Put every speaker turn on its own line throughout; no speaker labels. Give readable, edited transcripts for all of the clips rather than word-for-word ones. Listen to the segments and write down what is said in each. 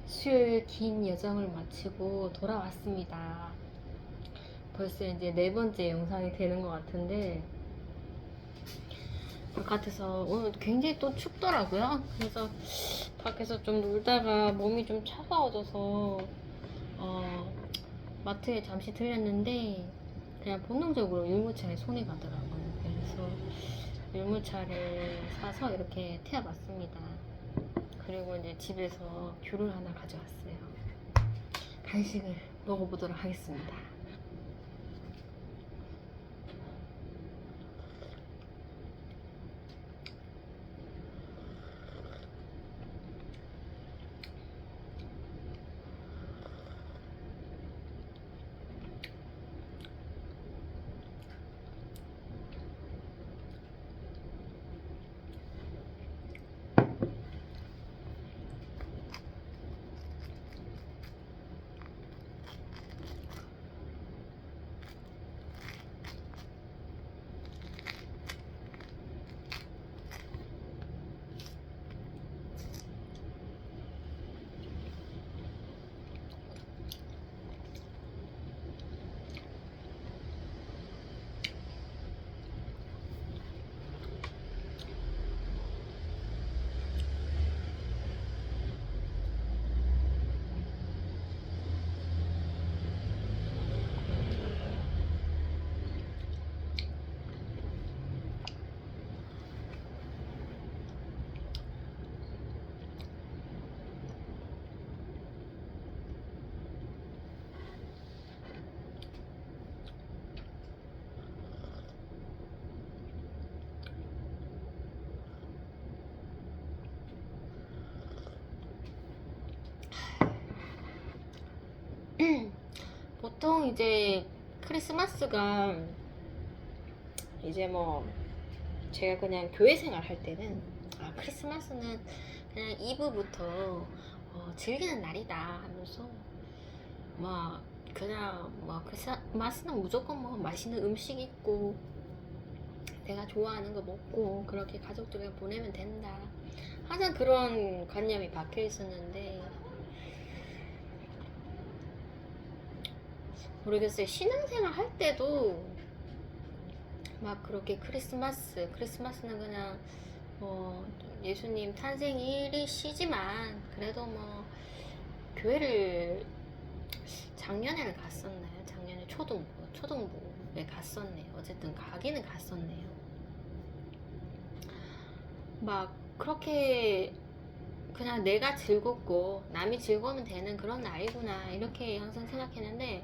수요일 긴 여정을 마치고 돌아왔습니다. 벌써 이제 네 번째 영상이 되는 것 같은데, 바깥에서 오늘 굉장히 또 춥더라고요. 그래서 밖에서 좀 놀다가 몸이 좀 차가워져서 마트에 잠시 들렸는데 그냥 본능적으로 유모차에 손이 가더라고요. 그래서 유모차를 사서 이렇게 태워봤습니다. 그리고 이제 집에서 귤을 하나 가져왔어요. 간식을 먹어보도록 하겠습니다. 보통 이제 크리스마스가 이제 뭐 제가 그냥 교회 생활 할 때는 크리스마스는 그냥 이브부터 즐기는 날이다 하면서 막 그냥 뭐 크리스마스는 무조건 뭐 맛있는 음식 있고 내가 좋아하는 거 먹고 그렇게 가족들이랑 보내면 된다, 항상 그런 관념이 박혀 있었는데 모르겠어요. 신앙생활 할 때도 막 그렇게 크리스마스는 그냥 뭐 예수님 탄생일이시지만 그래도 뭐 교회를 작년에는 갔었나요? 작년에 초등부에 갔었네요. 어쨌든 가기는 갔었네요. 막 그렇게 그냥 내가 즐겁고 남이 즐거우면 되는 그런 날이구나 이렇게 항상 생각했는데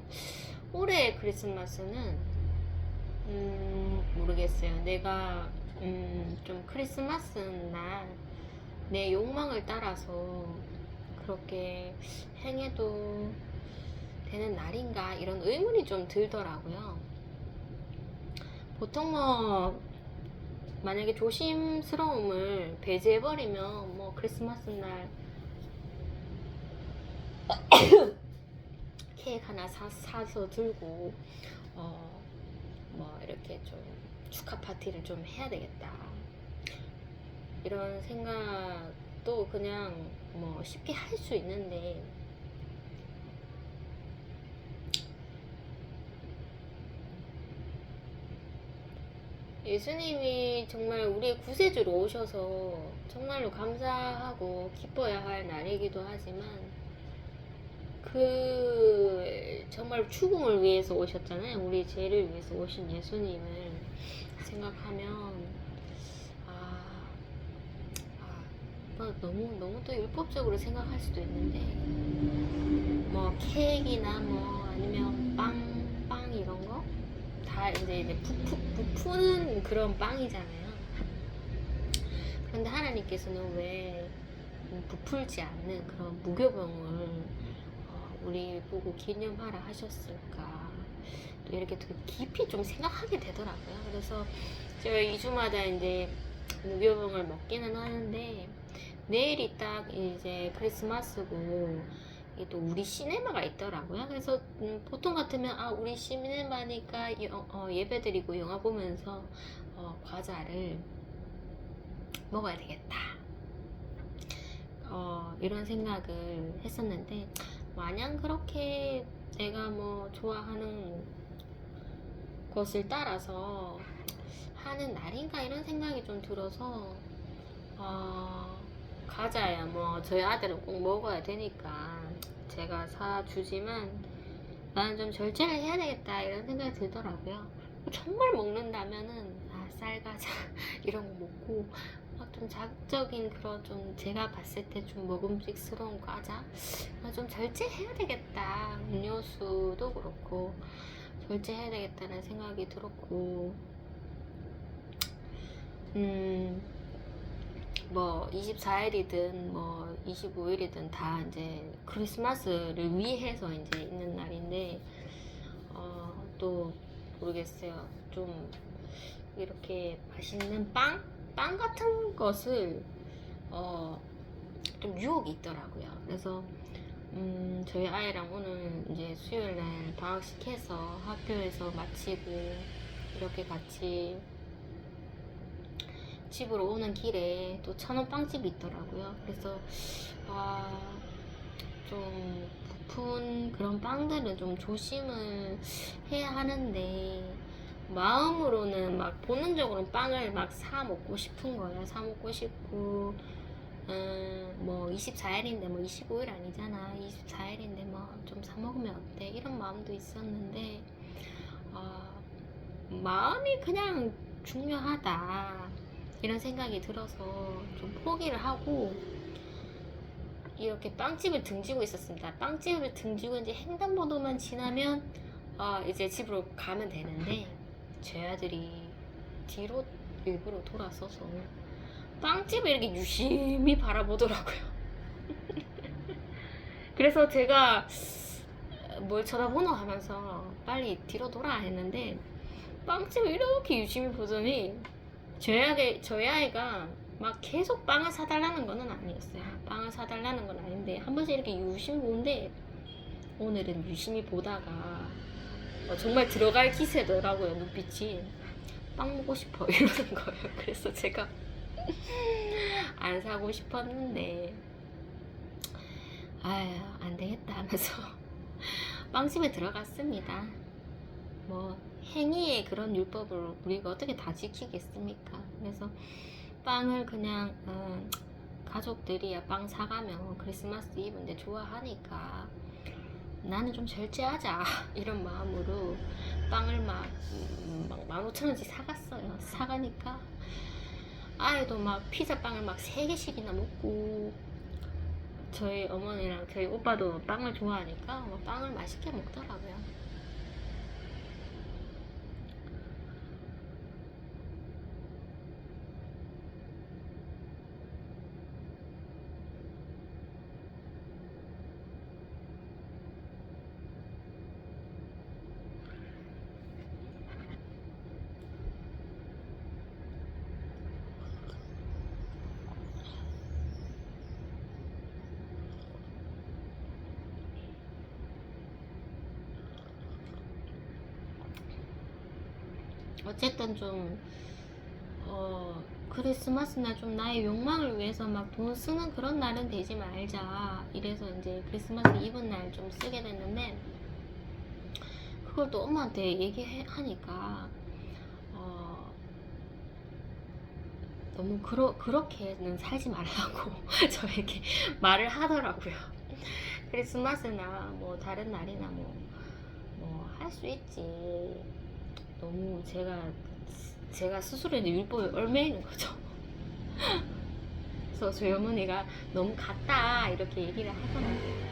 올해 크리스마스는 모르겠어요. 내가 좀 크리스마스 날 내 욕망을 따라서 그렇게 행해도 되는 날인가 이런 의문이 좀 들더라고요. 보통 뭐 만약에 조심스러움을 배제해버리면 뭐 크리스마스 날 케이크 하나 사서 들고 뭐 이렇게 좀 축하 파티를 좀 해야 되겠다 이런 생각도 그냥 뭐 쉽게 할 수 있는데 예수님이 정말 우리의 구세주로 오셔서 정말로 감사하고 기뻐야 할 날이기도 하지만 그 정말 죽음을 위해서 오셨잖아요. 우리 죄를 위해서 오신 예수님을 생각하면 뭐 너무 또 율법적으로 생각할 수도 있는데 뭐 케이크나 뭐 아니면 빵 이런 거 다 이제 부푸는 그런 빵이잖아요. 그런데 하나님께서는 왜 부풀지 않는 그런 무교병을 우리 보고 기념하라 하셨을까? 또 이렇게 되게 깊이 좀 생각하게 되더라고요. 그래서 제가 2주마다 이제 무교병을 먹기는 하는데 내일이 딱 이제 크리스마스고 또 우리 시네마가 있더라고요. 그래서 보통 같으면 우리 시네마니까 예배드리고 영화 보면서 과자를 먹어야 되겠다. 이런 생각을 했었는데 마냥 그렇게 내가 뭐 좋아하는 것을 따라서 하는 날인가 이런 생각이 좀 들어서 과자야 뭐 저희 아들은 꼭 먹어야 되니까 제가 사주지만 나는 좀 절제를 해야 되겠다 이런 생각이 들더라고요. 정말 먹는다면은 쌀과자 이런 거 먹고 막 좀 자극적인 그런 좀 제가 봤을 때 좀 먹음직스러운 과자 좀 절제해야 되겠다. 음료수도 그렇고 절제해야 되겠다는 생각이 들었고 뭐 24일이든 뭐 25일이든 다 이제 크리스마스를 위해서 이제 있는 날인데 또 모르겠어요. 좀 이렇게 맛있는 빵 같은 것을 좀 유혹이 있더라고요. 그래서 저희 아이랑 오늘 이제 수요일 날 방학시켜서 학교에서 마치고 이렇게 같이 집으로 오는 길에 또 천원 빵집이 있더라고요. 그래서 좀 부푼 그런 빵들은 좀 조심을 해야 하는데 마음으로는 막 본능적으로는 빵을 막 사 먹고 싶은 거예요. 사 먹고 싶고 뭐 24일인데 뭐 25일 아니잖아. 24일인데 뭐 좀 사 먹으면 어때? 이런 마음도 있었는데 마음이 그냥 중요하다 이런 생각이 들어서 좀 포기를 하고 이렇게 빵집을 등지고 있었습니다. 빵집을 등지고 이제 횡단보도만 지나면 이제 집으로 가면 되는데 제 아들이 뒤로 일부러 돌아서서 빵집을 이렇게 유심히 바라보더라고요. 그래서 제가 뭘 쳐다보노 하면서 빨리 뒤로 돌아 했는데 빵집을 이렇게 유심히 보더니 저희 아이가 막 계속 빵을 사달라는 거는 아니었어요. 빵을 사달라는 건 아닌데 한 번씩 이렇게 유심히 보는데 오늘은 유심히 보다가 정말 들어갈 기세더라고요. 눈빛이 빵 먹고 싶어 이러는 거예요. 그래서 제가 안 사고 싶었는데 아유 안 되겠다 하면서 빵집에 들어갔습니다. 뭐 행위의 그런 율법을 우리가 어떻게 다 지키겠습니까? 그래서 빵을 그냥 가족들이 빵 사가면 크리스마스 이브인데 좋아하니까 나는 좀 절제하자 이런 마음으로 빵을 막 15,000원씩 사갔어요. 사가니까 아이도 막 피자빵을 막 3개씩이나 먹고 저희 어머니랑 저희 오빠도 빵을 좋아하니까 빵을 맛있게 먹더라고요. 어쨌든 좀 크리스마스 날 좀 나의 욕망을 위해서 막 돈 쓰는 그런 날은 되지 말자 이래서 이제 크리스마스 이브 날 좀 쓰게 됐는데 그걸 또 엄마한테 얘기하니까 너무 그렇게는 살지 말라고 저에게 말을 하더라고요. 크리스마스나 뭐 다른 날이나 뭐 할 수 있지. 너무 제가 스스로의 율법에 얽매이는 거죠. 그래서 저희 어머니가 너무 같다 이렇게 얘기를 하더라고요.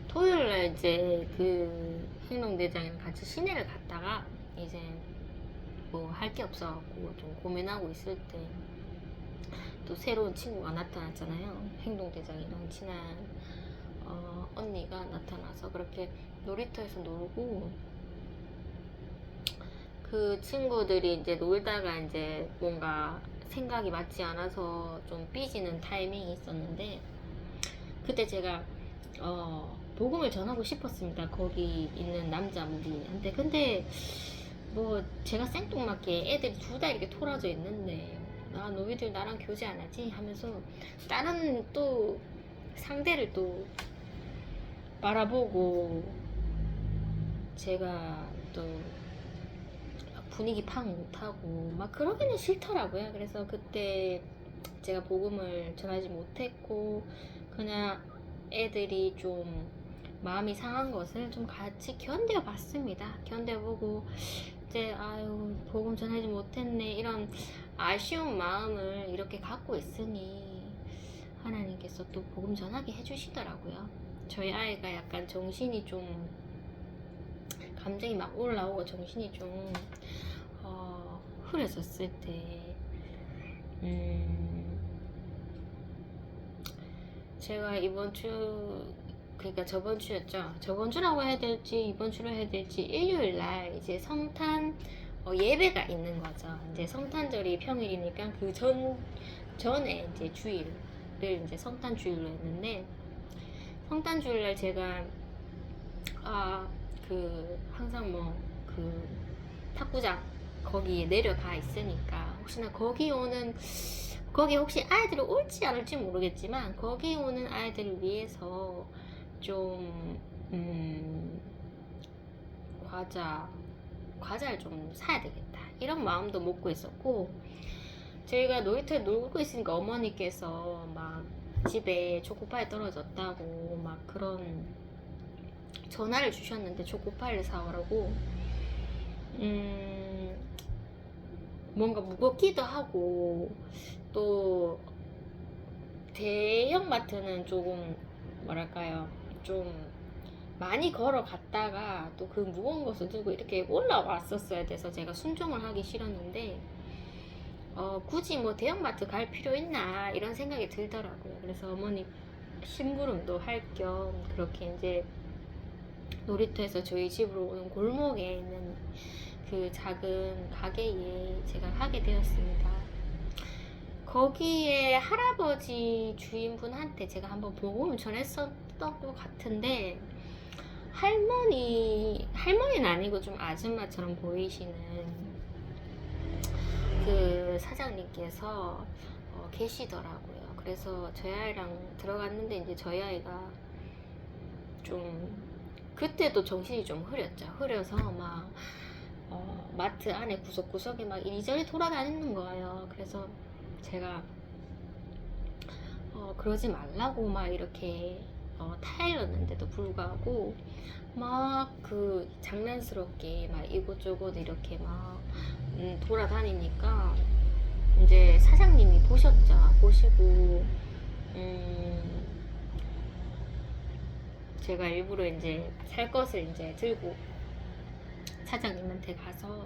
토요일날 이제 그 행동대장이랑 같이 시내를 갔다가 이제 뭐 할 게 없어갖고 좀 고민하고 있을 때 또 새로운 친구가 나타났잖아요. 행동대장이랑 친한 언니가 나타나서 그렇게 놀이터에서 놀고, 그 친구들이 이제 놀다가 이제 뭔가 생각이 맞지 않아서 좀 삐지는 타이밍이 있었는데, 그때 제가 복음을 전하고 싶었습니다. 거기 있는 남자 무리한테. 근데 뭐 제가 생뚱맞게 애들이 둘 다 이렇게 토라져 있는데, 아 너희들 나랑 교제 안 하지 하면서 다른 또 상대를 또 바라보고, 제가 또 분위기 파악 못하고 막 그러기는 싫더라고요. 그래서 그때 제가 복음을 전하지 못했고, 그냥 애들이 좀 마음이 상한 것을 좀 같이 견뎌봤습니다. 견뎌보고 이제 아유 복음 전하지 못했네 이런 아쉬운 마음을 이렇게 갖고 있으니 하나님께서 또 복음 전하게 해주시더라고요. 저희 아이가 약간 정신이 좀, 감정이 막 올라오고 정신이 좀 흐려졌을 때 제가 이번 주, 그러니까 저번 주였죠. 저번 주라고 해야 될지 이번 주로 해야 될지, 일요일 날 이제 성탄 예배가 있는 거죠. 이제 성탄절이 평일이니까 그 전에 이제 주일을 이제 성탄 주일로 했는데, 성탄 주일날 제가 항상 뭐 그 탁구장 거기에 내려가 있으니까, 혹시나 거기 혹시 아이들이 올지 안 올지 모르겠지만 거기 오는 아이들을 위해서 좀 과자를 좀 사야 되겠다 이런 마음도 먹고 있었고, 저희가 놀이터에 놀고 있으니까 어머니께서 막 집에 초코파이 떨어졌다고 막 그런 전화를 주셨는데, 초코파이를 사오라고. 뭔가 무겁기도 하고, 또 대형마트는 조금 뭐랄까요, 좀 많이 걸어갔다가 또 그 무거운 것을 들고 이렇게 올라왔었어야 돼서 제가 순종을 하기 싫었는데, 굳이 뭐 대형마트 갈 필요 있나 이런 생각이 들더라고요. 그래서 어머니 심부름도 할 겸 그렇게 이제 놀이터에서 저희 집으로 오는 골목에 있는 그 작은 가게에 제가 하게 되었습니다. 거기에 할아버지 주인분한테 제가 한번 복음을 전했었던 것 같은데, 할머니는 아니고 좀 아줌마처럼 보이시는 그 사장님께서 계시더라고요. 그래서 저희 아이랑 들어갔는데, 이제 저희 아이가 좀 그때도 정신이 좀 흐려서 막 마트 안에 구석구석에 막 이리저리 돌아다니는 거예요. 그래서 제가 그러지 말라고 막 이렇게 타일렀는데도 불구하고 막 그 장난스럽게 막 이곳저곳 이렇게 막 돌아다니니까, 이제 사장님이 보셨죠. 보시고 제가 일부러 이제 살 것을 이제 들고 사장님한테 가서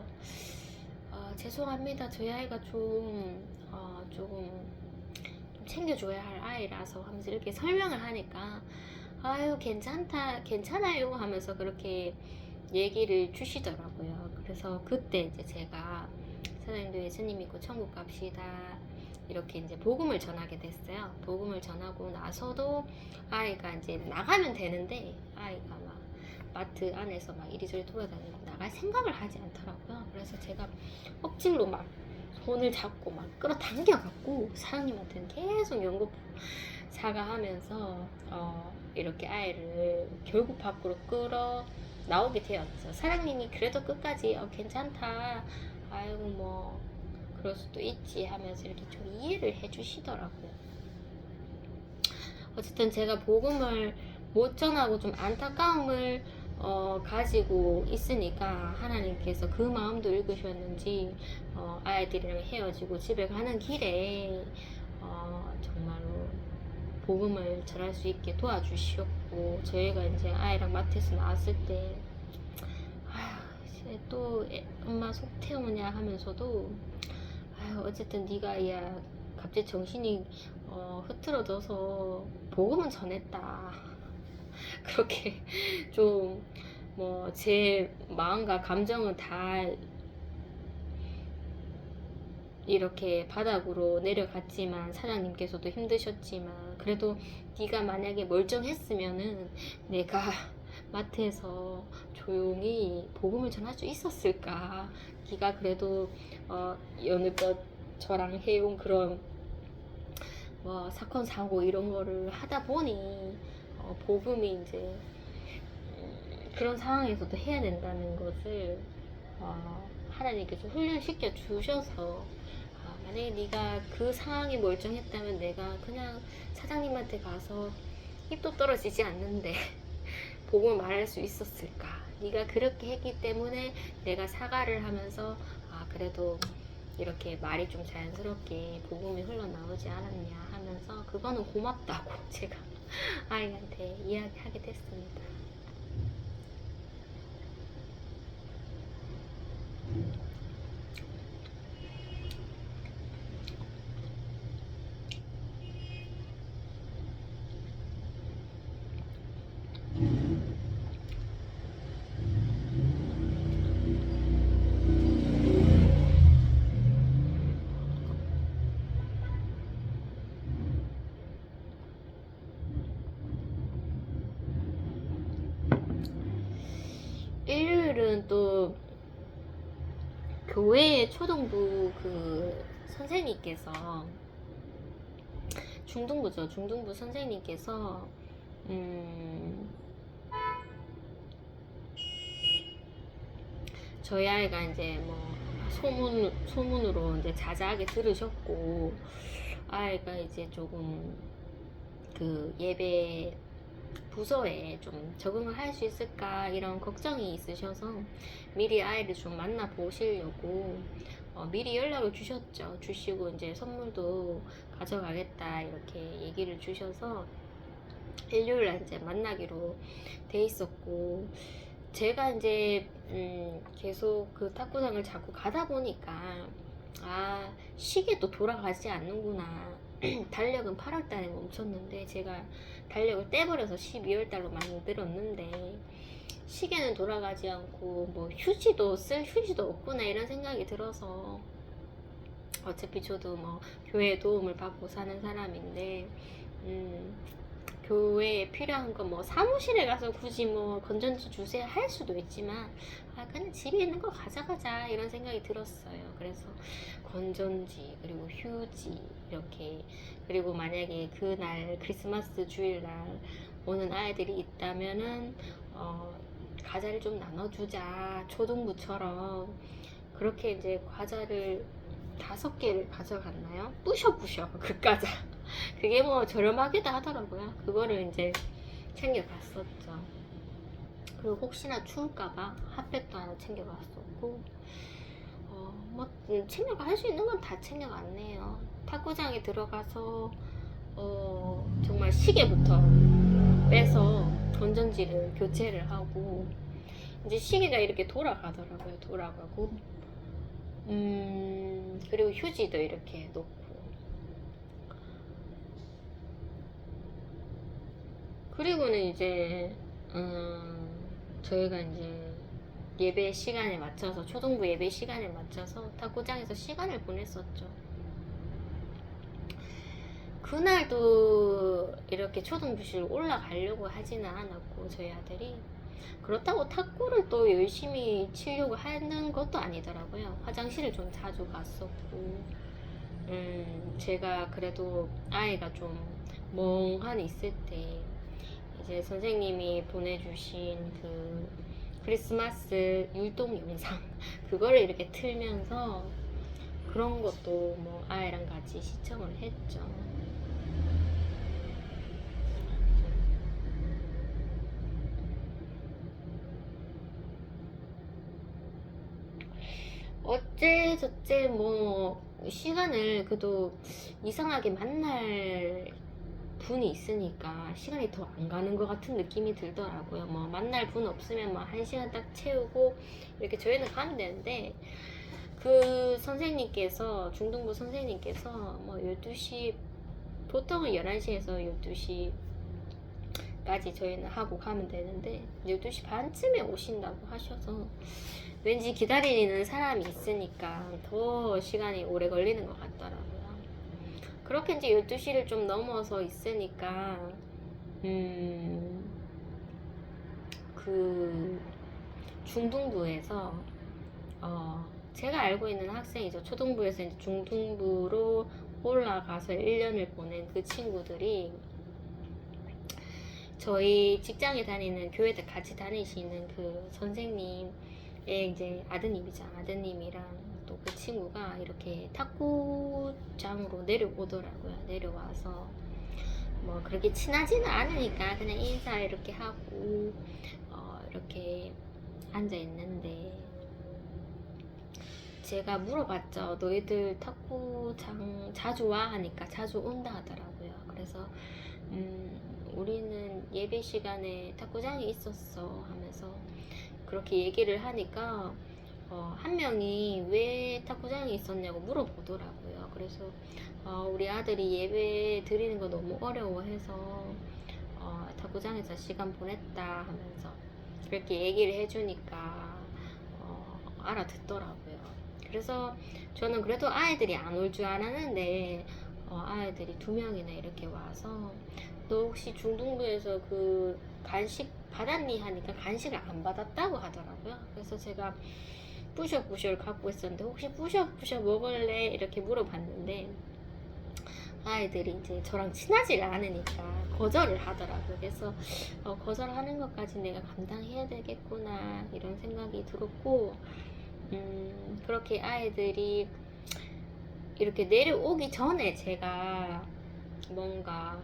죄송합니다. 저희 아이가 조금 챙겨줘야 할 아이라서 하면서 이렇게 설명을 하니까, 아유 괜찮아요 하면서 그렇게 얘기를 주시더라고요. 그래서 그때 이제 제가 사장님도 예수님 믿고 천국 갑시다 이렇게 이제 복음을 전하게 됐어요. 복음을 전하고 나서도 아이가 이제 나가면 되는데, 아이가 막 마트 안에서 막 이리저리 돌아다니고 나갈 생각을 하지 않더라고요. 그래서 제가 억지로 막 손을 잡고 막 끌어당겨 갖고 사장님한테는 계속 연고 사과하면서 이렇게 아이를 결국 밖으로 끌어 나오게 되었죠. 사장님이 그래도 끝까지 괜찮다, 아이고 뭐 그럴 수도 있지 하면서 이렇게 좀 이해를 해주시더라고요. 어쨌든 제가 복음을 못 전하고 좀 안타까움을 가지고 있으니까, 하나님께서 그 마음도 읽으셨는지 아이들이랑 헤어지고 집에 가는 길에 정말로 복음을 전할 수 있게 도와주셨고, 저희가 이제 아이랑 마트에서 나왔을 때 또 엄마 속 태우냐 하면서도, 어쨌든 네가 야 갑자기 정신이 흐트러져서 복음은 전했다. 그렇게 좀 뭐 제 마음과 감정은 다 이렇게 바닥으로 내려갔지만 사장님께서도 힘드셨지만 그래도 네가 만약에 멀쩡했으면은 내가 마트에서 조용히 복음을 전할 수 있었을까. 네가 그래도 여느덧 저랑 해온 그런 뭐 사건 사고 이런 거를 하다 보니 복음이 이제 그런 상황에서도 해야 된다는 것을 하나님께서 훈련시켜 주셔서 만약에 네가 그 상황이 멀쩡했다면 내가 그냥 사장님한테 가서 입도 떨어지지 않는데 복음을 말할 수 있었을까. 네가 그렇게 했기 때문에 내가 사과를 하면서 그래도 이렇게 말이 좀 자연스럽게 복음이 흘러나오지 않았냐 하면서 그거는 고맙다고 제가 아이한테 이야기하게 됐습니다. 일요일은 또 교회 초등부 그 선생님께서 중등부 선생님께서 저희 아이가 이제 뭐 소문으로 이제 자자하게 들으셨고 아이가 이제 조금 그 예배 부서에 좀 적응을 할 수 있을까 이런 걱정이 있으셔서 미리 아이를 좀 만나 보시려고 미리 연락을 주시고 이제 선물도 가져가겠다 이렇게 얘기를 주셔서 일요일날 이제 만나기로 돼 있었고 제가 이제 계속 그 탁구장을 자꾸 가다 보니까 시계도 돌아가지 않는구나. 달력은 8월달에 멈췄는데 제가 달력을 떼버려서 12월달로 만들었는데 시계는 돌아가지 않고 뭐 휴지도 쓸 휴지도 없구나 이런 생각이 들어서 어차피 저도 뭐 교회의 도움을 받고 사는 사람인데 교회에 필요한 거 뭐 사무실에 가서 굳이 뭐 건전지 주세요 할 수도 있지만 그냥 집에 있는 거 가져가자 이런 생각이 들었어요. 그래서 건전지 그리고 휴지 이렇게 그리고 만약에 그날 크리스마스 주일날 오는 아이들이 있다면은 과자를 좀 나눠주자 초등부처럼 그렇게 이제 과자를 5개를 가져갔나요? 부셔 그 과자 그게 뭐 저렴하기도 하더라고요. 그거를 이제 챙겨갔었죠. 그리고 혹시나 추울까봐 핫팩도 하나 챙겨갔었고 뭐 챙겨가 할 수 있는 건 다 챙겨갔네요. 탁구장에 들어가서 정말 시계부터 빼서 건전지를 교체를 하고 이제 시계가 이렇게 돌아가고 그리고 휴지도 이렇게 놓고 그리고는 이제 저희가 이제 예배 시간에 맞춰서 초등부 예배 시간에 맞춰서 탁구장에서 시간을 보냈었죠. 그날도 이렇게 초등부실 올라가려고 하지는 않았고 저희 아들이 그렇다고 탁구를 또 열심히 치려고 하는 것도 아니더라고요. 화장실을 좀 자주 갔었고 제가 그래도 아이가 좀 멍하니 있을 때 이제 선생님이 보내주신 그 크리스마스 율동 영상 그거를 이렇게 틀면서 그런 것도 뭐 아이랑 같이 시청을 했죠. 어째 저째 뭐 시간을 그래도 이상하게 만날 분이 있으니까 시간이 더 안 가는 것 같은 느낌이 들더라고요. 뭐 만날 분 없으면 뭐 1시간 딱 채우고 이렇게 저희는 가면 되는데 그 선생님께서, 중등부 선생님께서 뭐 12시, 보통은 11시에서 12시까지 저희는 하고 가면 되는데 12시 반쯤에 오신다고 하셔서 왠지 기다리는 사람이 있으니까 더 시간이 오래 걸리는 것 같더라고요. 그렇게 이제 12시를 좀 넘어서 있으니까 그 중등부에서 제가 알고 있는 학생이죠. 초등부에서 이제 중등부로 올라가서 1년을 보낸 그 친구들이 저희 직장에 다니는 교회들 같이 다니시는 그 선생님의 이제 아드님이죠. 아드님이랑 또 그 친구가 이렇게 탁구장으로 내려오더라고요. 내려와서 뭐 그렇게 친하지는 않으니까 그냥 인사 이렇게 하고 이렇게 앉아 있는데 제가 물어봤죠. 너희들 탁구장 자주 와? 하니까 자주 온다 하더라고요. 그래서 우리는 예배 시간에 탁구장이 있었어 하면서 그렇게 얘기를 하니까 한 명이 왜 탁구장이 있었냐고 물어보더라고요. 그래서 우리 아들이 예배 드리는 거 너무 어려워해서 탁구장에서 시간 보냈다 하면서 그렇게 얘기를 해주니까 알아듣더라고요. 그래서 저는 그래도 아이들이 안 올 줄 알았는데 아이들이 2명이나 이렇게 와서 너 혹시 중등부에서 그 간식 받았니? 하니까 간식을 안 받았다고 하더라고요. 그래서 제가 뿌셔뿌셔를 갖고 있었는데 혹시 뿌셔뿌셔 먹을래? 이렇게 물어봤는데 아이들이 이제 저랑 친하지 않으니까 거절을 하더라고요. 그래서 거절하는 것까지 내가 감당해야 되겠구나 이런 생각이 들었고 그렇게 아이들이 이렇게 내려오기 전에 제가 뭔가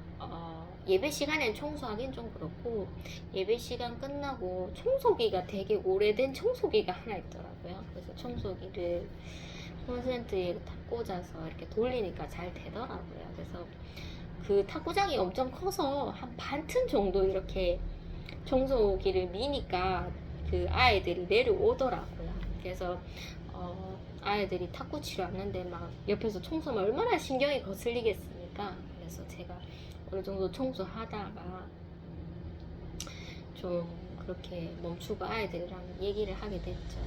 예배 시간엔 청소하긴 좀 그렇고 예배 시간 끝나고 청소기가 되게 오래된 청소기가 하나 있더라고요. 그래서 청소기를 콘센트에 탁 꽂아서 이렇게 돌리니까 잘 되더라고요. 그래서 그 탁구장이 엄청 커서 한 반 튼 정도 이렇게 청소기를 미니까 그 아이들이 내려오더라고요. 그래서 아이들이 탁구 치러 왔는데 막 옆에서 청소하면 얼마나 신경이 거슬리겠습니까? 그래서 제가 어느 정도 청소하다가 좀 그렇게 멈추고 아이들이랑 얘기를 하게 됐죠.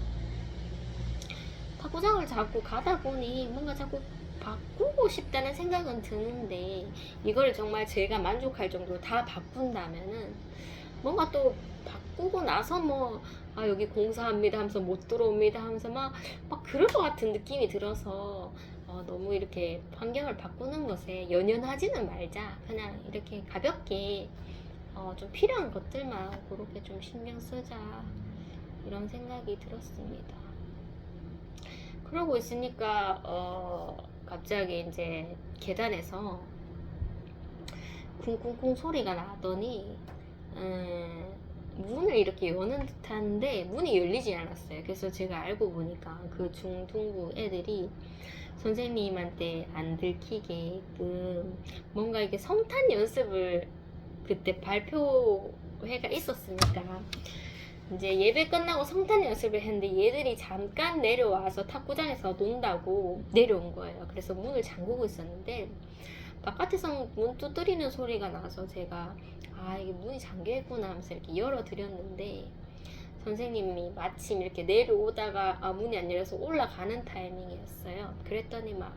탁구장을 자꾸 가다 보니 뭔가 자꾸 바꾸고 싶다는 생각은 드는데 이걸 정말 제가 만족할 정도로 다 바꾼다면은 뭔가 또 바꾸고 나서 뭐 여기 공사합니다 하면서 못 들어옵니다 하면서 막 그럴 것 같은 느낌이 들어서 너무 이렇게 환경을 바꾸는 것에 연연하지는 말자. 그냥 이렇게 가볍게 좀 필요한 것들만 그렇게 좀 신경 쓰자 이런 생각이 들었습니다. 그러고 있으니까 갑자기 이제 계단에서 쿵쿵쿵 소리가 나더니 문을 이렇게 여는 듯한데 문이 열리지 않았어요. 그래서 제가 알고 보니까 그 중등부 애들이 선생님한테 안 들키게끔 뭔가 이게 성탄 연습을 그때 발표회가 있었으니까 이제 예배 끝나고 성탄 연습을 했는데 얘들이 잠깐 내려와서 탁구장에서 논다고 내려온 거예요. 그래서 문을 잠그고 있었는데 바깥에서 문 두드리는 소리가 나서 제가 이게 문이 잠겨있구나 하면서 이렇게 열어드렸는데 선생님이 마침 이렇게 내려오다가 문이 안 열려서 올라가는 타이밍이었어요. 그랬더니 막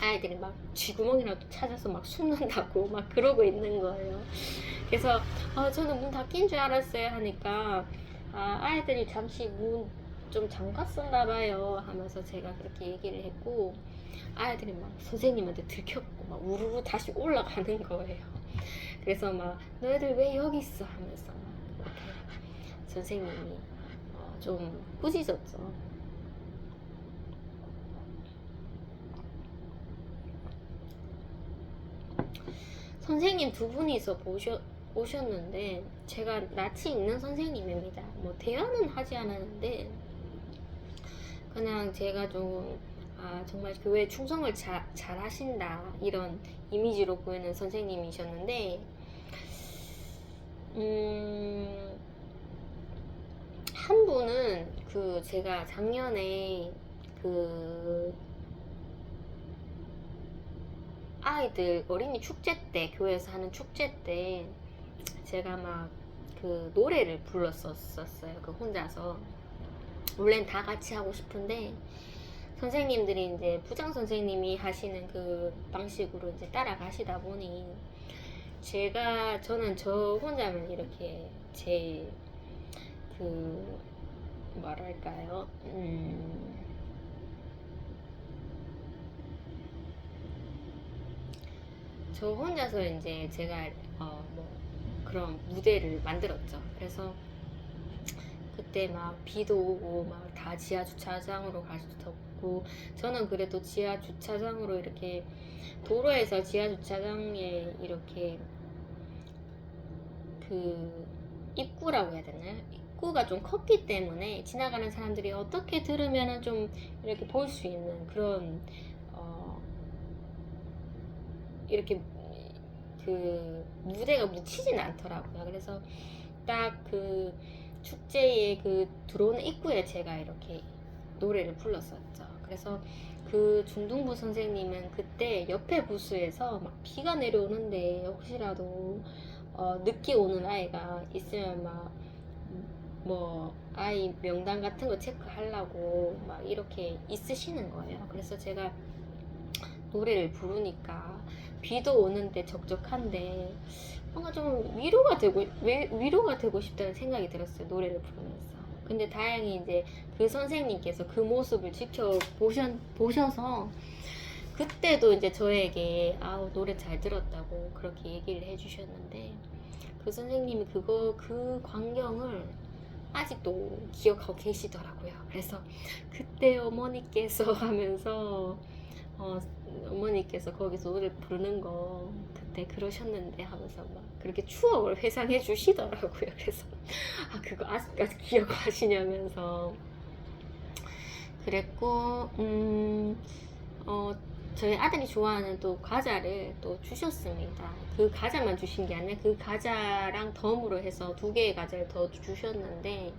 아이들이 막 쥐구멍이라도 찾아서 막 숨는다고 막 그러고 있는 거예요. 그래서 저는 문 닫힌 줄 알았어요 하니까 아이들이 잠시 문 좀 잠갔었나 봐요 하면서 제가 그렇게 얘기를 했고 아이들이 막 선생님한테 들켰고 막 우르르 다시 올라가는 거예요. 그래서 막 너희들 왜 여기 있어 하면서 이렇게 선생님이 좀 꾸짖었죠. 선생님 2분이서 오셨는데 제가 낯이 있는 선생님입니다. 뭐 대화는 하지 않았는데 그냥 제가 좀 정말 교회 충성을 잘 하신다 이런 이미지로 보이는 선생님이셨는데 한 분은 제가 작년에 그 아이들 어린이 축제 때, 교회에서 하는 축제 때 제가 막 그 노래를 불렀었어요. 그 혼자서. 원래는 다 같이 하고 싶은데 선생님들이 이제 부장 선생님이 하시는 그 방식으로 이제 따라가시다 보니 저는 저 혼자만 이렇게 제 그 뭐랄까요, 저 혼자서 이제 제가 뭐 그런 무대를 만들었죠. 그래서 그때 막 비도 오고 막 다 지하 주차장으로 가셨고, 저는 그래도 지하 주차장으로 이렇게 도로에서 지하 주차장에 이렇게 그 입구라고 해야 되나요? 입구가 좀 컸기 때문에 지나가는 사람들이 어떻게 들으면은 좀 이렇게 볼 수 있는 그런 이렇게 그 무대가 묻히진 않더라고요. 그래서 딱 그 축제에 그 들어오는 입구에 제가 이렇게 노래를 불렀었죠. 그래서 그 중등부 선생님은 그때 옆에 부스에서 막 비가 내려오는데 혹시라도 늦게 오는 아이가 있으면 막 뭐 아이 명단 같은 거 체크하려고 막 이렇게 있으시는 거예요. 그래서 제가 노래를 부르니까 비도 오는데 적적한데 뭔가 좀 위로가 되고 싶다는 생각이 들었어요. 노래를 부르면서. 근데 다행히 이제 그 선생님께서 그 모습을 보셔서 그때도 이제 저에게 아우 노래 잘 들었다고 그렇게 얘기를 해주셨는데, 그 선생님이 그 광경을 아직도 기억하고 계시더라고요. 그래서 그때 어머니께서 하면서 어머니께서 거기서 노래 부르는 거 그때 그러셨는데 하면서 막 그렇게 추억을 회상해 주시더라고요. 그래서 그거 아직까지 기억하시냐면서 그랬고, 저희 아들이 좋아하는 또 과자를 또 주셨습니다. 그 과자만 주신 게 아니라 그 과자랑 덤으로 해서 2개의 과자를 더 주셨는데,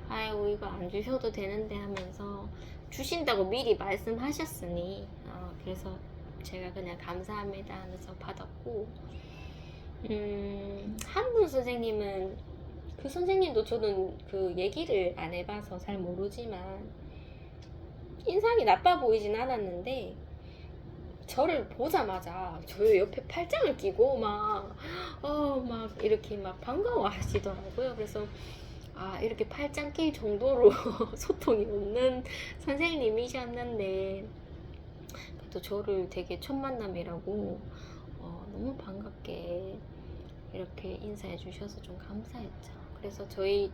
아이고 이거 안 주셔도 되는데 하면서 주신다고 미리 말씀하셨으니 그래서 제가 그냥 감사합니다 하면서 받았고, 한 분 선생님은, 그 선생님도 저는 그 얘기를 안 해봐서 잘 모르지만 인상이 나빠 보이진 않았는데 저를 보자마자 저 옆에 팔짱을 끼고 막 이렇게 막 반가워 하시더라고요. 그래서 이렇게 팔짱 낄 정도로 소통이 없는 선생님이셨는데 또 저를 되게 첫 만남이라고 너무 반갑게 이렇게 인사해 주셔서 좀 감사했죠. 그래서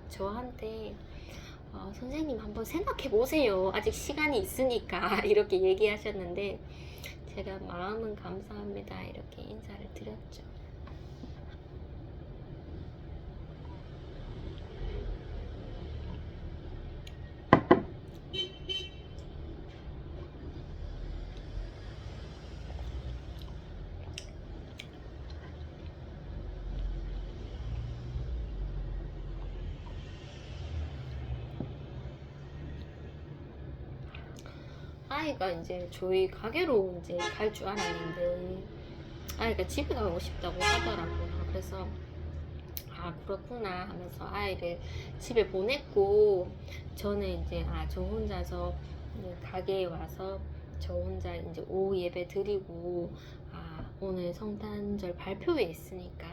저한테 선생님 한번 생각해 보세요. 아직 시간이 있으니까 이렇게 얘기하셨는데 제가 마음은 감사합니다 이렇게 인사를 드렸죠. 아이가 이제 저희 가게로 이제 갈 줄 알았는데 아이가 집에 가고 싶다고 하더라고요. 그래서 그렇구나 하면서 아이를 집에 보냈고, 저는 이제 저 혼자서 가게에 와서 저 혼자 이제 오후 예배 드리고 오늘 성탄절 발표회 있으니까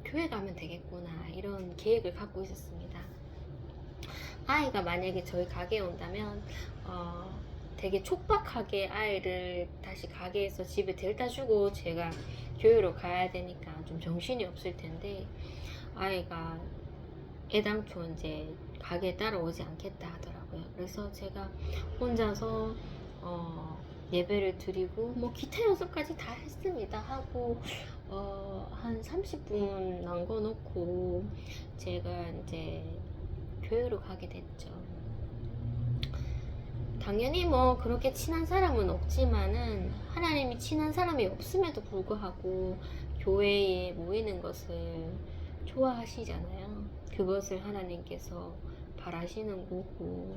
교회 가면 되겠구나 이런 계획을 갖고 있었습니다. 아이가 만약에 저희 가게에 온다면 되게 촉박하게 아이를 다시 가게에서 집에 데려다 주고 제가 교회로 가야 되니까 좀 정신이 없을 텐데, 아이가 애당초 이제 가게에 따라오지 않겠다 하더라고요. 그래서 제가 혼자서 예배를 드리고 뭐 기타 연습까지 다 했습니다. 하고 한 30분 남겨놓고 제가 이제 교회로 가게 됐죠. 당연히 뭐 그렇게 친한 사람은 없지만은 하나님이 친한 사람이 없음에도 불구하고 교회에 모이는 것을 좋아하시잖아요. 그것을 하나님께서 바라시는 거고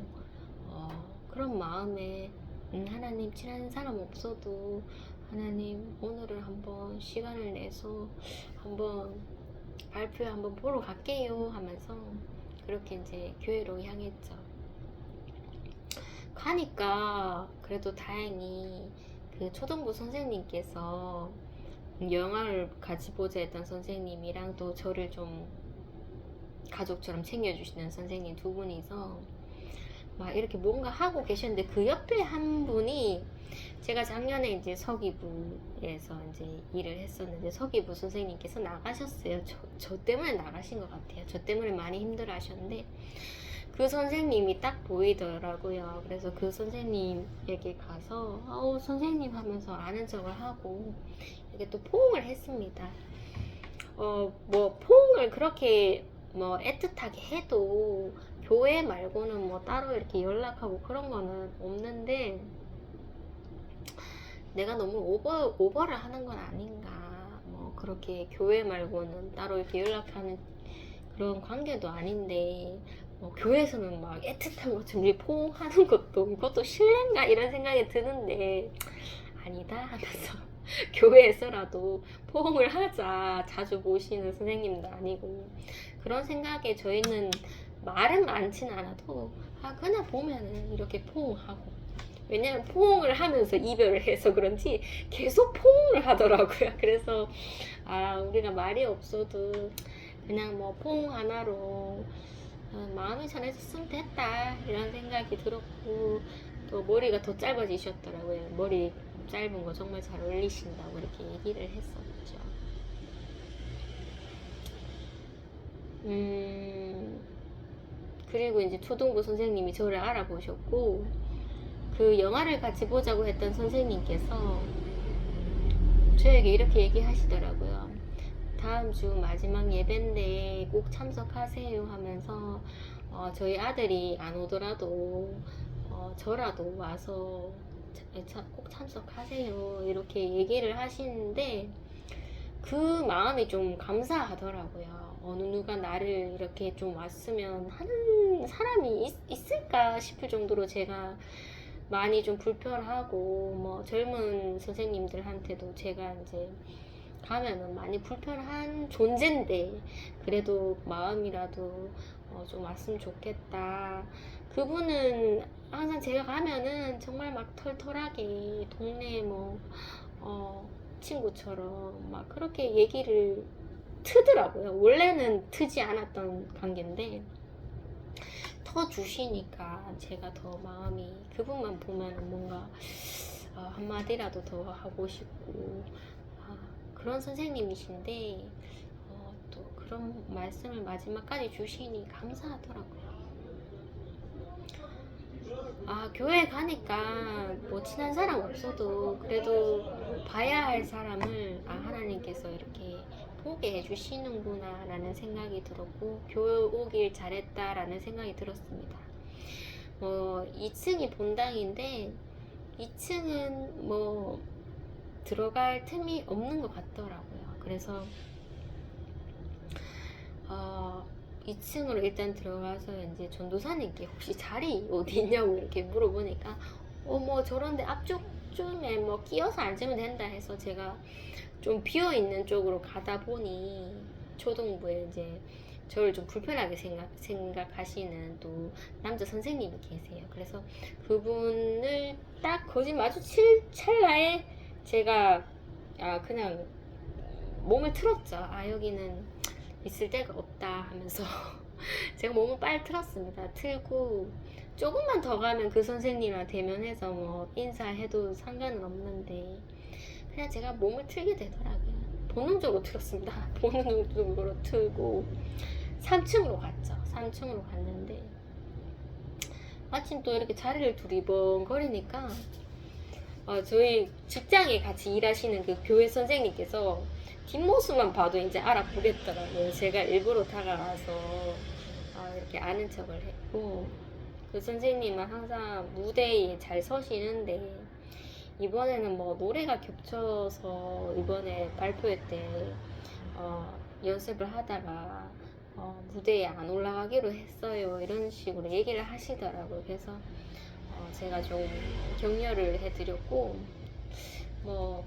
그런 마음에 하나님 친한 사람 없어도 하나님 오늘은 한번 시간을 내서 한번 발표 한번 보러 갈게요 하면서 그렇게 이제 교회로 향했죠. 가니까 그래도 다행히 그 초등부 선생님께서 영화를 같이 보자 했던 선생님이랑 또 저를 좀 가족처럼 챙겨주시는 선생님 두 분이서 막 이렇게 뭔가 하고 계셨는데 그 옆에 한 분이 제가 작년에 이제 서기부에서 이제 일을 했었는데 서기부 선생님께서 나가셨어요. 저 때문에 나가신 것 같아요. 저 때문에 많이 힘들어 하셨는데 그 선생님이 딱 보이더라고요. 그래서 그 선생님에게 가서 아우 선생님 하면서 아는 척을 하고 이렇게 또 포옹을 했습니다. 뭐 포옹을 그렇게 뭐 애틋하게 해도 교회 말고는 뭐 따로 이렇게 연락하고 그런 거는 없는데 내가 너무 오버를 하는 건 아닌가. 뭐 그렇게 교회 말고는 따로 이렇게 연락하는 그런 관계도 아닌데 뭐 교회에서는 막 애틋한 것처럼 이렇게 포옹하는 것도 이것도 실례인가 이런 생각이 드는데 아니다 하면서 교회에서라도 포옹을 하자. 자주 모시는 선생님도 아니고 그런 생각에 저희는 말은 많진 않아도 그냥 보면은 이렇게 포옹하고 왜냐면 포옹을 하면서 이별을 해서 그런지 계속 포옹을 하더라고요. 그래서 우리가 말이 없어도 그냥 뭐 포옹 하나로 마음이 전해졌으면 됐다 이런 생각이 들었고 또 머리가 더 짧아지셨더라고요. 머리 짧은 거 정말 잘 어울리신다고 이렇게 얘기를 했었죠. 그리고 이제 초등부 선생님이 저를 알아보셨고 그 영화를 같이 보자고 했던 선생님께서 저에게 이렇게 얘기하시더라고요. 다음 주 마지막 예배인데 꼭 참석하세요 하면서 저희 아들이 안 오더라도 저라도 와서 꼭 참석하세요 이렇게 얘기를 하시는데 그 마음이 좀 감사하더라고요. 어느 누가 나를 이렇게 좀 왔으면 하는 사람이 있을까 싶을 정도로 제가 많이 좀 불편하고 뭐 젊은 선생님들한테도 제가 이제 가면은 많이 불편한 존재인데 그래도 마음이라도 좀 왔으면 좋겠다. 그분은 항상 제가 가면은 정말 막 털털하게 동네 뭐 친구처럼 막 그렇게 얘기를 트더라고요. 원래는 트지 않았던 관계인데 터주시니까 제가 더 마음이 그분만 보면 뭔가 한마디라도 더 하고 싶고 그런 선생님이신데 또 그런 말씀을 마지막까지 주시니 감사하더라고요. 교회 가니까 뭐 친한 사람 없어도 그래도 봐야 할 사람을 하나님께서 이렇게 보게 해주시는구나 라는 생각이 들었고 교회 오길 잘했다 라는 생각이 들었습니다. 2층이 본당인데 2층은 뭐 들어갈 틈이 없는 것 같더라고요. 그래서 2층으로 일단 들어가서 이제 전도사님께 혹시 자리 어디 있냐고 이렇게 물어보니까 뭐 저런데 앞쪽쯤에 뭐 끼어서 앉으면 된다 해서 제가 좀 비어 있는 쪽으로 가다 보니 초등부에 이제 저를 좀 불편하게 생각하시는 또 남자 선생님이 계세요. 그래서 그분을 딱 거짓 마주칠 찰나에 제가 그냥 몸을 틀었죠. 여기는 있을 데가 없다 하면서 제가 몸을 빨리 틀었습니다. 틀고 조금만 더 가면 그 선생님이랑 대면해서 뭐 인사해도 상관은 없는데 그냥 제가 몸을 틀게 되더라고요. 본능적으로 틀었습니다. 본능적으로 틀고 3층으로 갔죠. 3층으로 갔는데 마침 또 이렇게 자리를 두리번거리니까 저희 직장에 같이 일하시는 그 교회 선생님께서 뒷모습만 봐도 이제 알아보겠더라고요. 제가 일부러 다가가서 이렇게 아는 척을 했고 그 선생님은 항상 무대에 잘 서시는데 이번에는 뭐 노래가 겹쳐서 이번에 발표회 때 연습을 하다가 무대에 안 올라가기로 했어요. 이런 식으로 얘기를 하시더라고요. 그래서 제가 좀 격려를 해드렸고, 뭐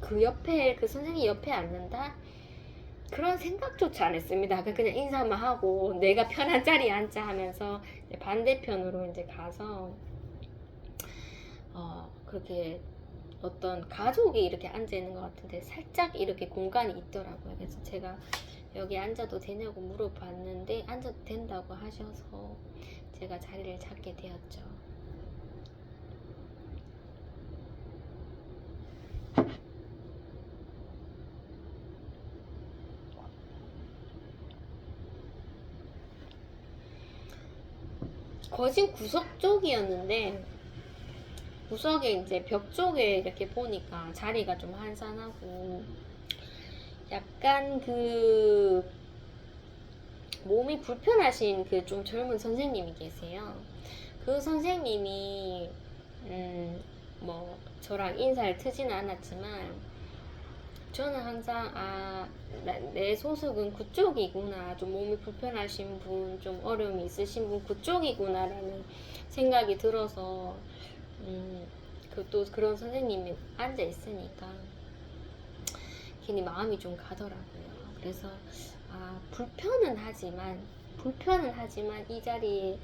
그 옆에 그 선생님 옆에 앉는다 그런 생각조차 안 했습니다. 그냥 인사만 하고 내가 편한 자리에 앉자 하면서 이제 반대편으로 이제 가서 그렇게 어떤 가족이 이렇게 앉아 있는 것 같은데 살짝 이렇게 공간이 있더라고요. 그래서 제가 여기 앉아도 되냐고 물어봤는데 앉아도 된다고 하셔서 제가 자리를 잡게 되었죠. 거진 구석 쪽이었는데 구석에 이제 벽 쪽에 이렇게 보니까 자리가 좀 한산하고 약간 그 몸이 불편하신 그 좀 젊은 선생님이 계세요. 그 선생님이 뭐 저랑 인사를 트지는 않았지만 저는 항상 내 소속은 그쪽이구나, 좀 몸이 불편하신 분, 좀 어려움이 있으신 분 그쪽이구나라는 생각이 들어서 또 그런 선생님이 앉아 있으니까 괜히 마음이 좀 가더라고요. 그래서 불편은 하지만 이 자리에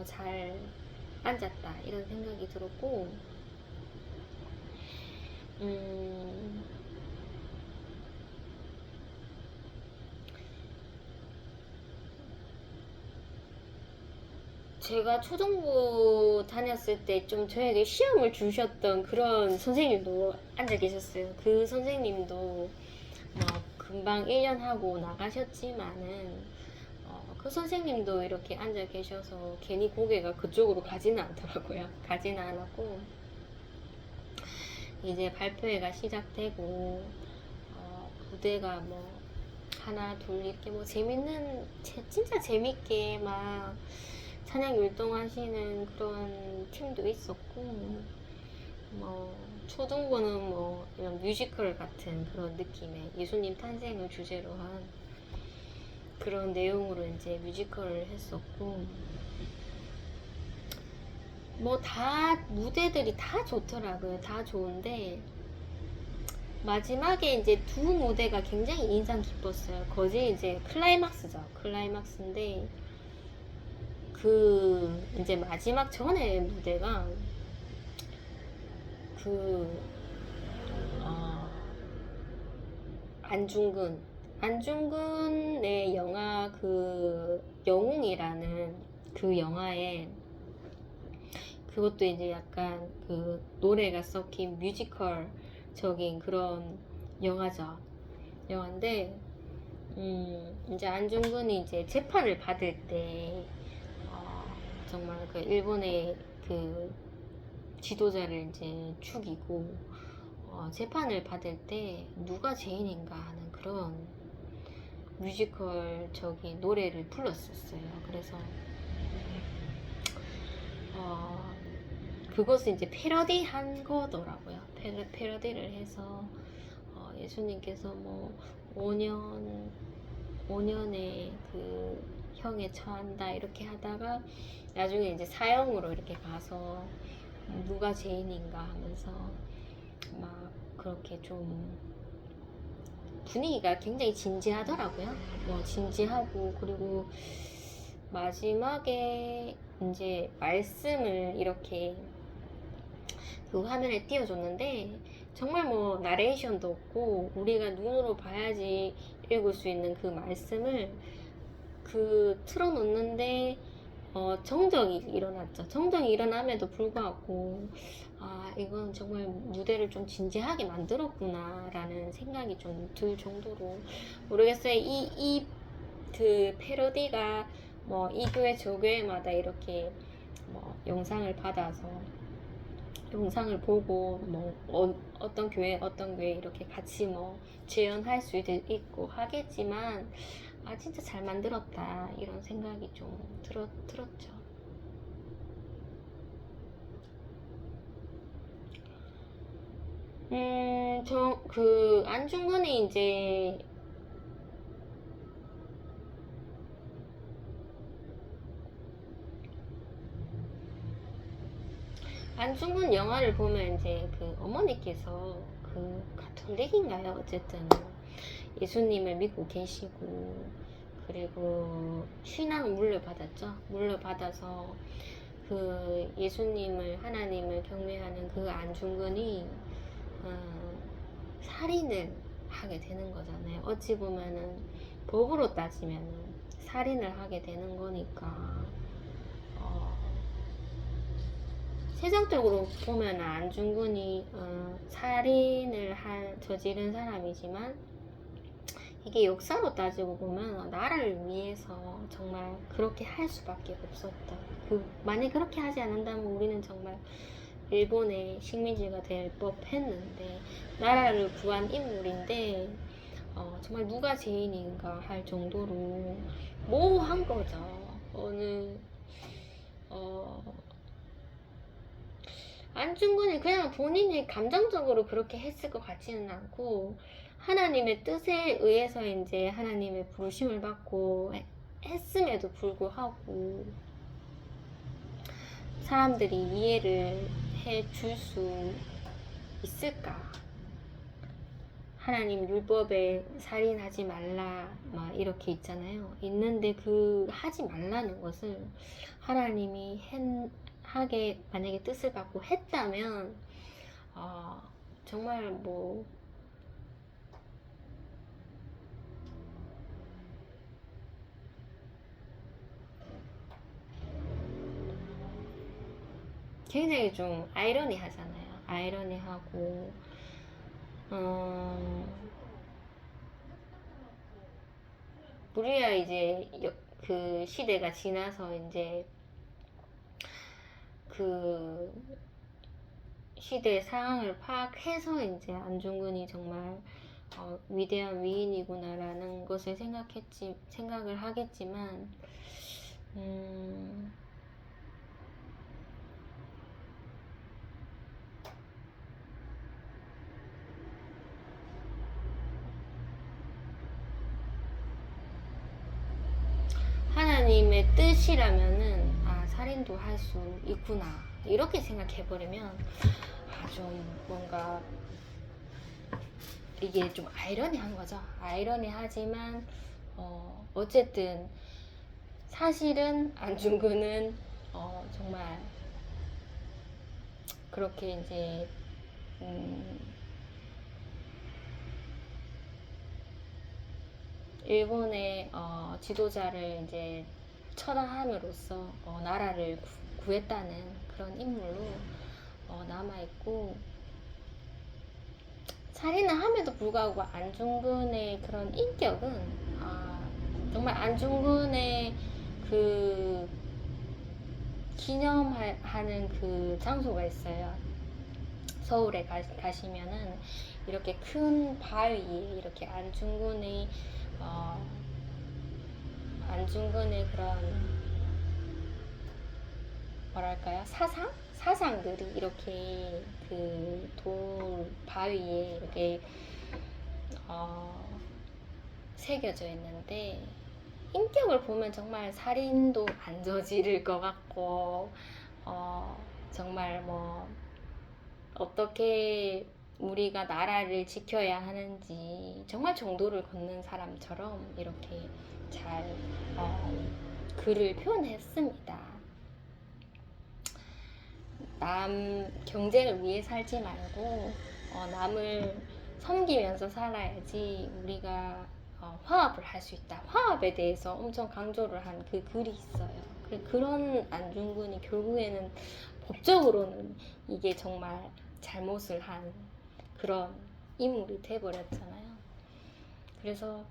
잘 앉았다 이런 생각이 들었고, 제가 초등부 다녔을 때 좀 저에게 시험을 주셨던 그런 선생님도 앉아 계셨어요. 그 선생님도 뭐 금방 1년 하고 나가셨지만은 그 선생님도 이렇게 앉아 계셔서 괜히 고개가 그쪽으로 가지는 않더라고요. 가지는 않았고, 이제 발표회가 시작되고 무대가 뭐 하나 둘 이렇게 뭐 진짜 재밌게 막 찬양 율동하시는 그런 팀도 있었고, 뭐 초등부는 뭐 이런 뮤지컬 같은 그런 느낌의 예수님 탄생을 주제로 한 그런 내용으로 이제 뮤지컬을 했었고, 뭐 다 무대들이 다 좋더라고요. 다 좋은데 마지막에 이제 두 무대가 굉장히 인상 깊었어요. 거기 이제 클라이막스죠. 클라이막스인데 그 이제 마지막 전에 무대가 그 안중근의 영화 그 영웅이라는 그 영화에 그것도 이제 약간 그 노래가 섞인 뮤지컬적인 그런 영화죠. 영화인데 이제 안중근이 이제 재판을 받을 때 정말 그 일본의 그 지도자를 이제 죽이고 재판을 받을 때 누가 죄인인가 하는 그런 뮤지컬적인 노래를 불렀었어요. 그래서 그것을 이제 패러디한 거더라고요. 패러디를 해서 예수님께서 뭐 5년의 그 형에 처한다 이렇게 하다가 나중에 이제 사형으로 이렇게 가서 누가 죄인인가 하면서 막 그렇게 좀 분위기가 굉장히 진지하더라고요. 뭐 진지하고, 그리고 마지막에 이제 말씀을 이렇게 그 화면에 띄워줬는데 정말 뭐 나레이션도 없고 우리가 눈으로 봐야지 읽을 수 있는 그 말씀을 그 틀어놓는데 정적이 일어났죠. 정적이 일어남에도 불구하고 이건 정말 무대를 좀 진지하게 만들었구나 라는 생각이 좀 들 정도로, 모르겠어요. 이 그 패러디가 뭐 이 교회 저 교회마다 이렇게 뭐 영상을 받아서 영상을 보고 뭐 어떤 교회 이렇게 같이 뭐 재현할 수도 있고 하겠지만 진짜 잘 만들었다 이런 생각이 좀 들었죠. 그 안중근이 이제 안중근 영화를 보면 이제 그 어머니께서 그 가톨릭인가요? 어쨌든 예수님을 믿고 계시고, 그리고 신앙을 물려받았죠. 물려받아서 그 예수님을, 하나님을 경외하는 그 안중근이 살인을 하게 되는 거잖아요. 어찌 보면은 법으로 따지면은 살인을 하게 되는 거니까, 세상적으로 보면 안중근이 살인을 저지른 사람이지만, 이게 역사로 따지고 보면 나라를 위해서 정말 그렇게 할 수밖에 없었다. 만약 그렇게 하지 않는다면 우리는 정말 일본의 식민지가 될 법했는데, 나라를 구한 인물인데 정말 누가 죄인인가 할 정도로 모호한 거죠. 안중근이 그냥 본인이 감정적으로 그렇게 했을 것 같지는 않고, 하나님의 뜻에 의해서 이제 하나님의 부르심을 받고 했음에도 불구하고 사람들이 이해를 해줄 수 있을까? 하나님 율법에 살인하지 말라 막 이렇게 있잖아요. 있는데 그 하지 말라는 것을 하나님이 만약에 뜻을 받고 했다면 정말 뭐 굉장히 좀 아이러니하잖아요. 아이러니하고 우리가 이제 그 시대가 지나서 이제 그 시대의 상황을 파악해서 이제 안중근이 정말 위대한 위인이구나라는 것을 생각을 하겠지만, 하나님의 뜻이라면은 살인도 할 수 있구나 이렇게 생각해버리면 좀 뭔가 이게 좀 아이러니한 거죠. 아이러니하지만 어쨌든 사실은 안중근은 정말 그렇게 이제 일본의 지도자를 이제 처단함으로써 나라를 구했다는 그런 인물로 남아있고, 살인을 함에도 불구하고 안중근의 그런 인격은 정말 안중근의 그 기념하는 그 장소가 있어요. 서울에 가시면은 이렇게 큰 바위에 이렇게 안중근의 그런 뭐랄까요, 사상들이 이렇게 그 돌 바위에 이렇게 새겨져 있는데, 인격을 보면 정말 살인도 안 저지를 것 같고 정말 뭐 어떻게 우리가 나라를 지켜야 하는지 정말 정도를 걷는 사람처럼 이렇게 잘 글을 표현했습니다. 남 경쟁을 위해 살지 말고 남을 섬기면서 살아야지 우리가 화합을 할 수 있다. 화합에 대해서 엄청 강조를 한 그 글이 있어요. 그런 안중근이 결국에는 법적으로는 이게 정말 잘못을 한 그런 인물이 돼버렸잖아요. 그래서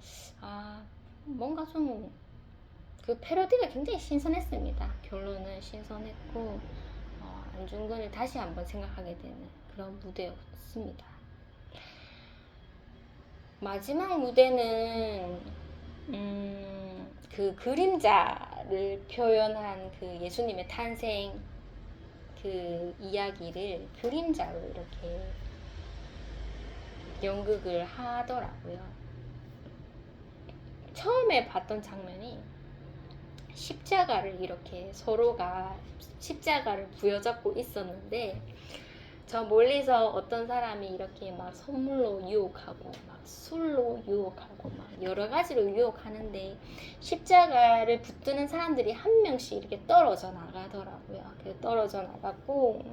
뭔가 좀 그 패러디가 굉장히 신선했습니다. 결론은 신선했고 안중근을 다시 한번 생각하게 되는 그런 무대였습니다. 마지막 무대는 그 그림자를 표현한 그 예수님의 탄생 그 이야기를 그림자로 이렇게 연극을 하더라고요. 처음에 봤던 장면이 십자가를 이렇게 서로가 십자가를 부여잡고 있었는데 저 멀리서 어떤 사람이 이렇게 막 선물로 유혹하고 막 술로 유혹하고 막 여러 가지로 유혹하는데 십자가를 붙드는 사람들이 한 명씩 이렇게 떨어져 나가더라고요. 떨어져 나갔고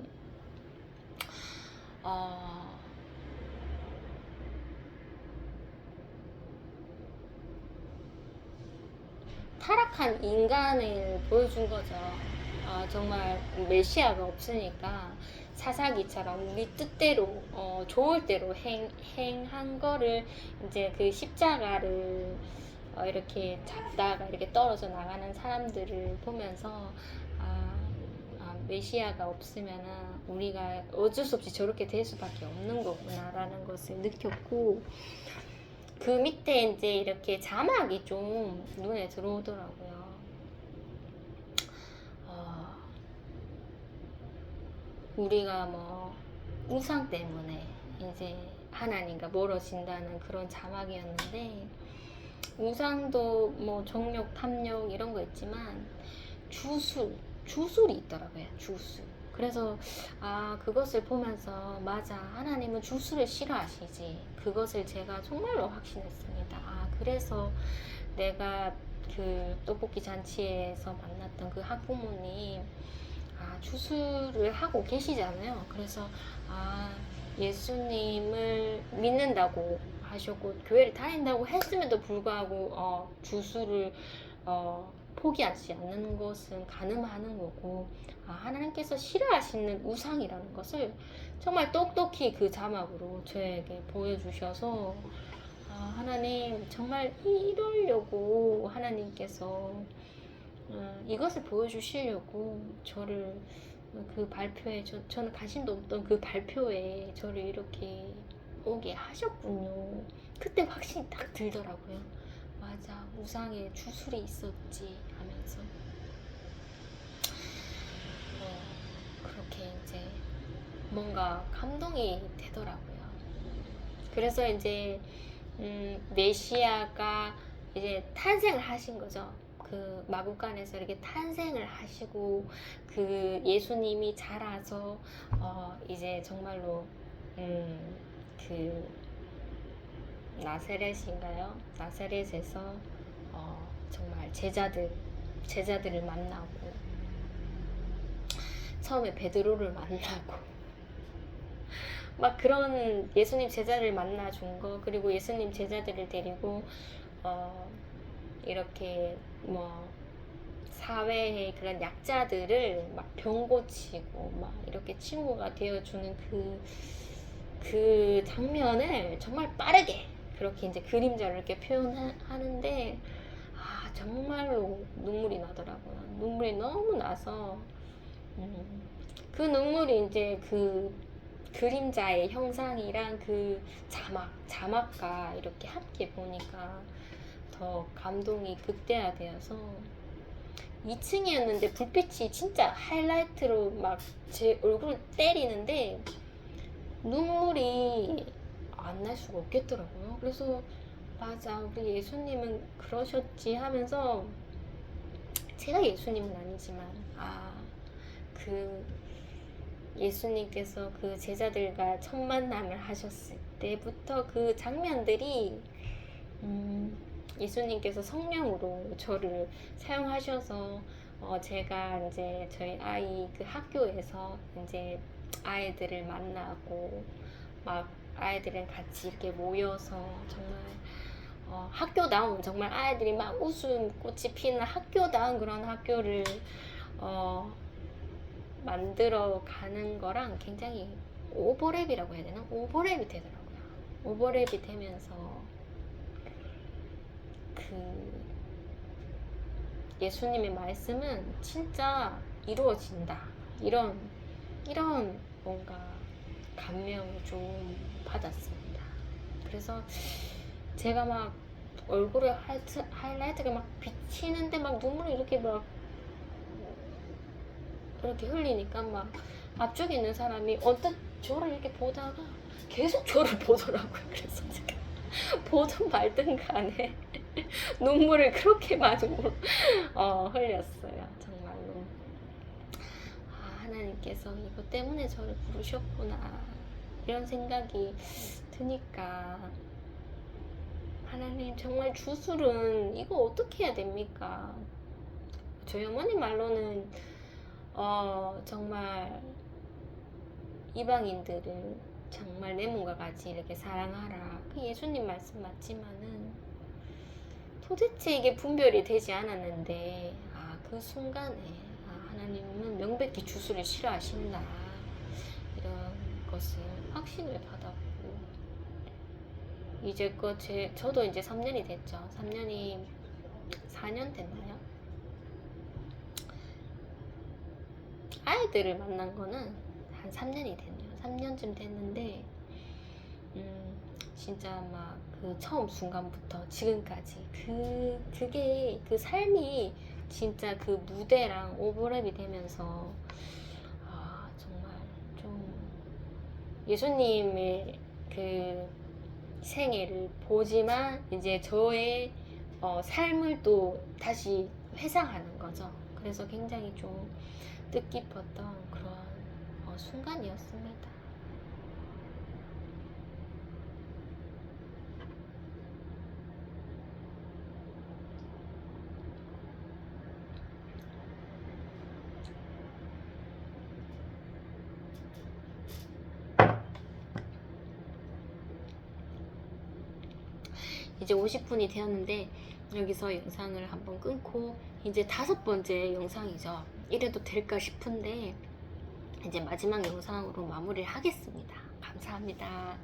타락한 인간을 보여준 거죠. 정말 메시아가 없으니까 사사기처럼 우리 뜻대로 좋을 대로 행한 거를 이제 그 십자가를 이렇게 잡다가 이렇게 떨어져 나가는 사람들을 보면서 메시아가 없으면은 우리가 어쩔 수 없이 저렇게 될 수밖에 없는 거구나라는 것을 느꼈고 그 밑에 이제 이렇게 자막이 좀 눈에 들어오더라고요. 우리가 뭐 우상 때문에 이제 하나님과 멀어진다는 그런 자막이었는데 우상도 뭐 정욕, 탐욕 이런 거 있지만 주술이 있더라고요. 주술. 그래서 그것을 보면서 맞아, 하나님은 주술을 싫어하시지. 그것을 제가 정말로 확신했습니다. 그래서 내가 그 떡볶이 잔치에서 만났던 그 학부모님 주술을 하고 계시잖아요. 그래서 예수님을 믿는다고 하셨고 교회를 다닌다고 했음에도 불구하고 주술을 포기하지 않는 것은 가늠하는 거고 하나님께서 싫어하시는 우상이라는 것을 정말 똑똑히 그 자막으로 저에게 보여주셔서 하나님 정말 이러려고 하나님께서 이것을 보여주시려고 저를 그 발표에 저는 관심도 없던 그 발표에 저를 이렇게 오게 하셨군요. 그때 확신이 딱 들더라고요. 맞아, 우상에 주술이 있었지 하면서 그렇게 이제 뭔가 감동이 되더라고요. 그래서 이제 메시아가 이제 탄생을 하신 거죠. 그 마구간에서 이렇게 탄생을 하시고 그 예수님이 자라서 이제 정말로 그 나사렛인가요? 나사렛에서 정말 제자들을 만나고 처음에 베드로를 만나고 막 그런 예수님 제자를 만나준 거, 그리고 예수님 제자들을 데리고 이렇게 뭐 사회의 그런 약자들을 막 병 고치고 막 이렇게 친구가 되어주는 그 장면을 정말 빠르게 그렇게 이제 그림자로 이렇게 표현하는데 정말로 눈물이 나더라고요. 눈물이 너무 나서 그 눈물이 이제 그 그림자의 형상이랑 그 자막과 이렇게 함께 보니까 더 감동이 극대화되어서 2층이었는데 불빛이 진짜 하이라이트로 막 제 얼굴을 때리는데 눈물이 안 날 수가 없겠더라고요. 그래서 맞아, 우리 예수님은 그러셨지 하면서 제가 예수님은 아니지만 그 예수님께서 그 제자들과 첫 만남을 하셨을 때부터 그 장면들이 예수님께서 성령으로 저를 사용하셔서 제가 이제 저희 아이 그 학교에서 이제 아이들을 만나고 막 아이들이랑 같이 이렇게 모여서 정말 학교다운, 정말 아이들이 막 웃음꽃이 피는 학교다운 그런 학교를 만들어 가는 거랑 굉장히 오버랩이라고 해야 되나? 오버랩이 되더라고요. 오버랩이 되면서 그 예수님의 말씀은 진짜 이루어진다. 이런 뭔가 감명을 좀 받았습니다. 그래서 제가 막 얼굴에 하이라이트가 막 비치는데 막 눈물이 이렇게 막 이렇게 흘리니까 막 앞쪽에 있는 사람이 언뜻 저를 이렇게 보다가 계속 저를 보더라고요. 그래서 제가 보든 말든 간에 눈물을 그렇게 많이 흘렸어요. 정말로. 아, 하나님께서 이것 때문에 저를 부르셨구나. 이런 생각이 드니까 하나님 정말 주술은 이거 어떻게 해야 됩니까? 저희 어머니 말로는 정말 이방인들을 정말 내 몸과 같이 이렇게 사랑하라. 그 예수님 말씀 맞지만은 도대체 이게 분별이 되지 않았는데 그 순간에 하나님은 명백히 주술을 싫어하신다. 이런 것을 확신을 받았고 이제껏 저도 이제 3년이 됐죠. 3년이 4년 됐나요? 아이들을 만난 거는 한 3년이 됐네요. 3년쯤 됐는데 진짜 막 그 처음 순간부터 지금까지 그게 그 삶이 진짜 그 무대랑 오버랩이 되면서 정말 좀 예수님의 그 생애를 보지만 이제 저의 삶을 또 다시 회상하는 거죠. 그래서 굉장히 좀 뜻깊었던 그런 순간이었습니다. 이제 50분이 되었는데 여기서 영상을 한번 끊고 이제 5번째 영상이죠. 이래도 될까 싶은데 이제 마지막 영상으로 마무리를 하겠습니다. 감사합니다.